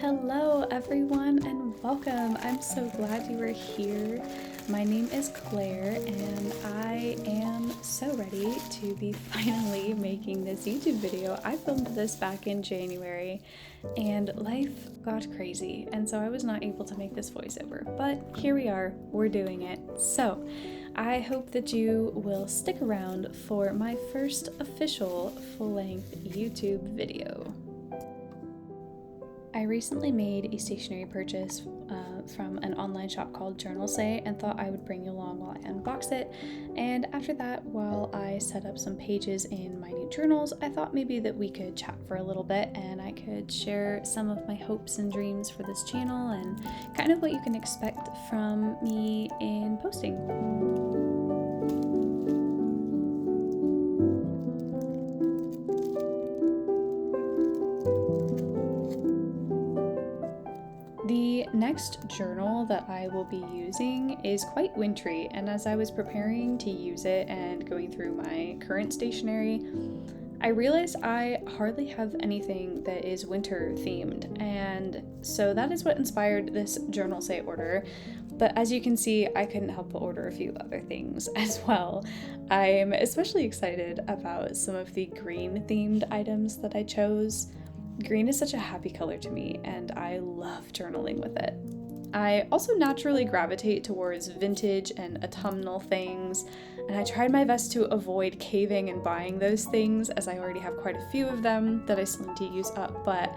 Hello everyone and welcome. I'm so glad you are here. My name is Claire and I am so ready to be finally making this YouTube video. I filmed this back in January and life got crazy and so I was not able to make this voiceover, but here we are, we're doing it. So I hope that you will stick around for my first official full-length YouTube video. I recently made a stationery purchase from an online shop called Journalsay and thought I would bring you along while I unbox it. And after that, while I set up some pages in my new journals, I thought maybe that we could chat for a little bit and I could share some of my hopes and dreams for this channel and kind of what you can expect from me in posting. The next journal that I will be using is quite wintry, and as I was preparing to use it and going through my current stationery, I realized I hardly have anything that is winter themed, and so that is what inspired this Journalsay order. But as you can see, I couldn't help but order a few other things as well. I'm especially excited about some of the green themed items that I chose. Green is such a happy color to me, and I love journaling with it. I also naturally gravitate towards vintage and autumnal things, and I tried my best to avoid caving and buying those things as I already have quite a few of them that I still need to use up, but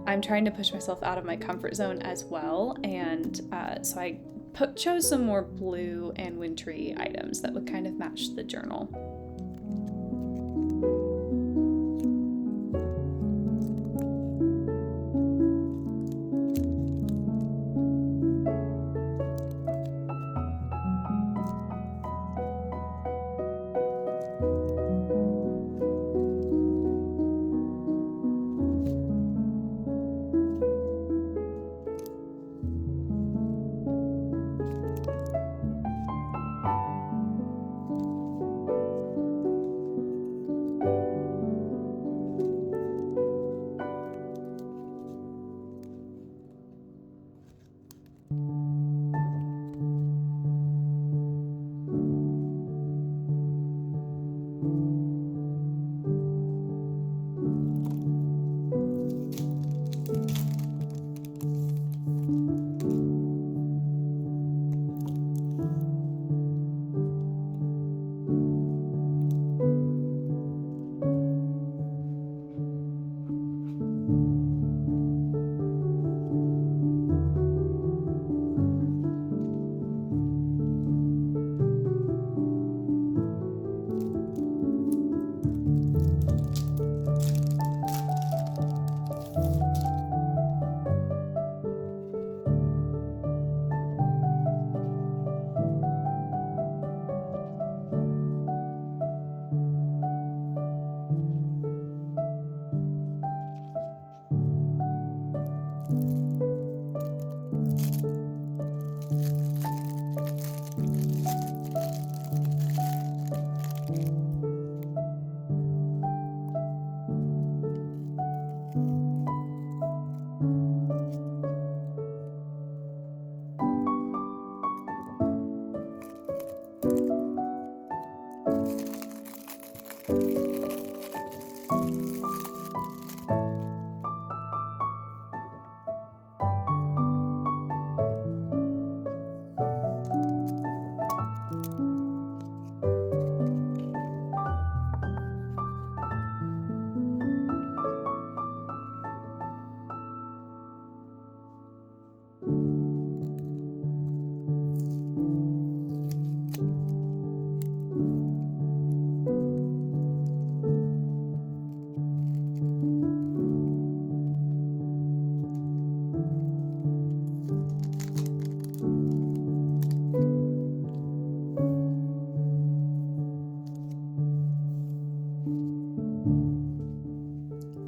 I'm trying to push myself out of my comfort zone as well, and so I chose some more blue and wintry items that would kind of match the journal.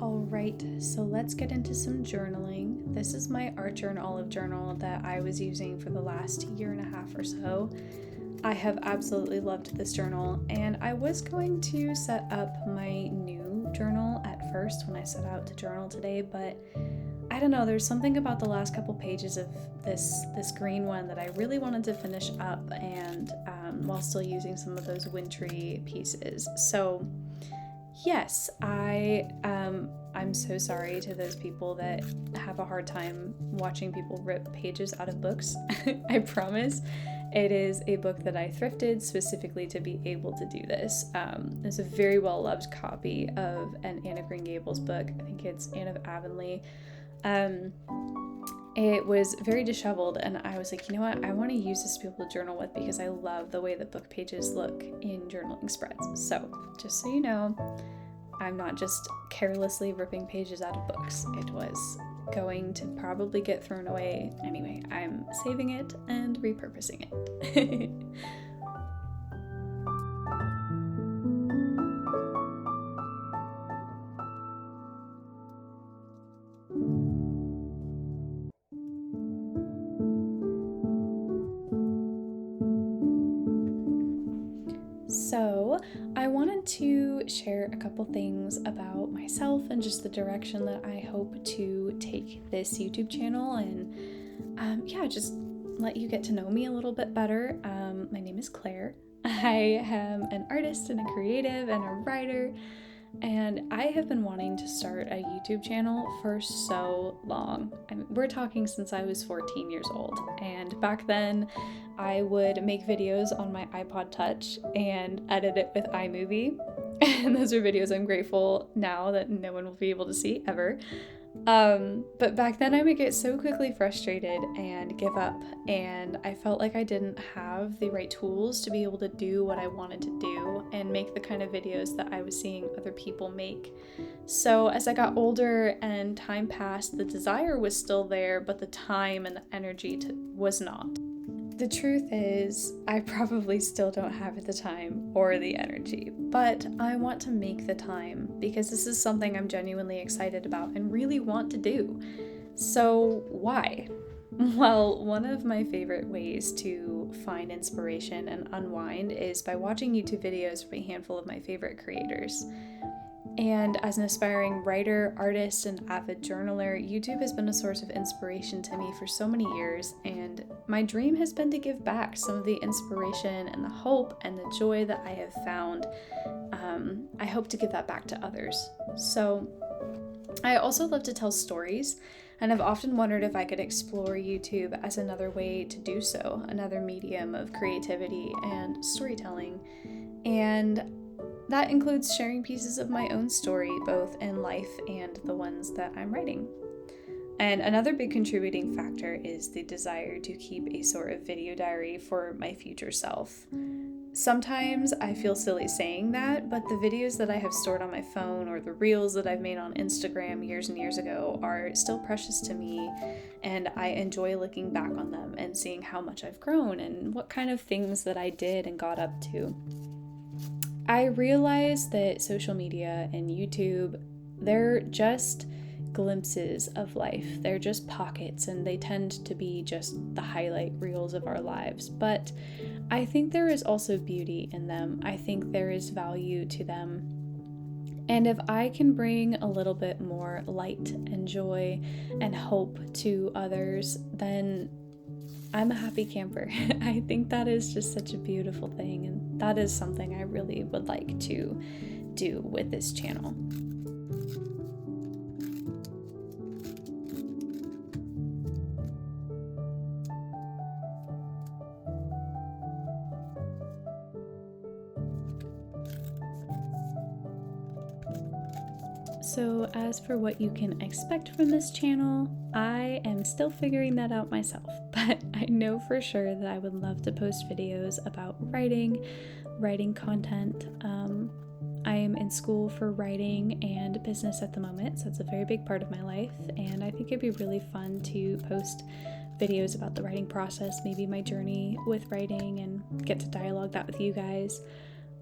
Alright, so let's get into some journaling. This is my art journal olive journal that I was using for the last year and a half or so. I have absolutely loved this journal, and I was going to set up my new journal at first when I set out to journal today, but I don't know, there's something about the last couple pages of this green one that I really wanted to finish up, and while still using some of those wintry pieces. So yes, I'm so sorry to those people that have a hard time watching people rip pages out of books. I promise it is a book that I thrifted specifically to be able to do this. It's a very well loved copy of an Anne of Green Gables book. I think it's Anne of Avonlea. It was very disheveled, and I was like, you know what, I want to use this to be able to journal with because I love the way that book pages look in journaling spreads. So just so you know, I'm not just carelessly ripping pages out of books. It was going to probably get thrown away anyway. I'm saving it and repurposing it. So, I wanted to share a couple things about myself and just the direction that I hope to take this YouTube channel, and just let you get to know me a little bit better. My name is Claire. I am an artist and a creative and a writer, and I have been wanting to start a YouTube channel for so long. We're talking since I was 14 years old, and back then I would make videos on my iPod Touch and edit it with iMovie, and those are videos I'm grateful now that no one will be able to see ever. But back then I would get so quickly frustrated and give up, and I felt like I didn't have the right tools to be able to do what I wanted to do and make the kind of videos that I was seeing other people make. So as I got older and time passed, the desire was still there, but the time and the energy was not. The truth is, I probably still don't have the time or the energy, but I want to make the time because this is something I'm genuinely excited about and really want to do. So why? Well, one of my favorite ways to find inspiration and unwind is by watching YouTube videos from a handful of my favorite creators. And as an aspiring writer, artist, and avid journaler, YouTube has been a source of inspiration to me for so many years, and my dream has been to give back some of the inspiration and the hope and the joy that I have found. I hope to give that back to others. So I also love to tell stories, and I've often wondered if I could explore YouTube as another way to do so, another medium of creativity and storytelling. And that includes sharing pieces of my own story, both in life and the ones that I'm writing. And another big contributing factor is the desire to keep a sort of video diary for my future self. Sometimes I feel silly saying that, but the videos that I have stored on my phone or the reels that I've made on Instagram years and years ago are still precious to me, and I enjoy looking back on them and seeing how much I've grown and what kind of things that I did and got up to. I realize that social media and YouTube, they're just glimpses of life. They're just pockets, and they tend to be just the highlight reels of our lives. But I think there is also beauty in them. I think there is value to them. And if I can bring a little bit more light and joy and hope to others, then I'm a happy camper. I think that is just such a beautiful thing, and that is something I really would like to do with this channel. So as for what you can expect from this channel, I am still figuring that out myself, but I know for sure that I would love to post videos about writing content. I am in school for writing and business at the moment, so it's a very big part of my life, and I think it'd be really fun to post videos about the writing process, maybe my journey with writing, and get to dialogue that with you guys.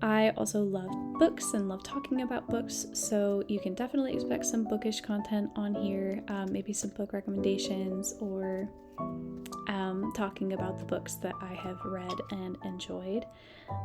I also love books and love talking about books, so you can definitely expect some bookish content on here, maybe some book recommendations or talking about the books that I have read and enjoyed.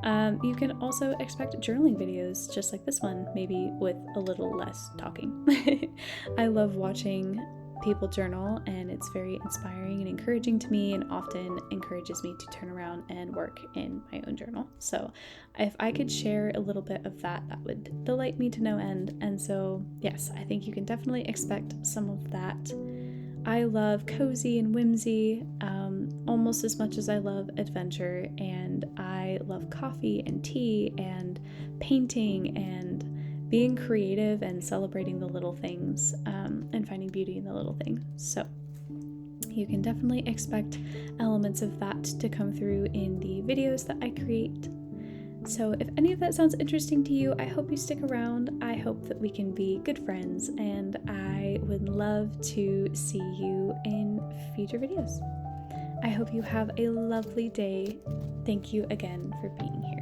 You can also expect journaling videos just like this one, maybe with a little less talking. I love watching people journal, and it's very inspiring and encouraging to me, and often encourages me to turn around and work in my own journal. So if I could share a little bit of that, that would delight me to no end. And so yes, I think you can definitely expect some of that. I love cozy and whimsy almost as much as I love adventure, and I love coffee and tea and painting and being creative and celebrating the little things, and finding beauty in the little things. So you can definitely expect elements of that to come through in the videos that I create. So if any of that sounds interesting to you, I hope you stick around. I hope that we can be good friends, and I would love to see you in future videos. I hope you have a lovely day. Thank you again for being here.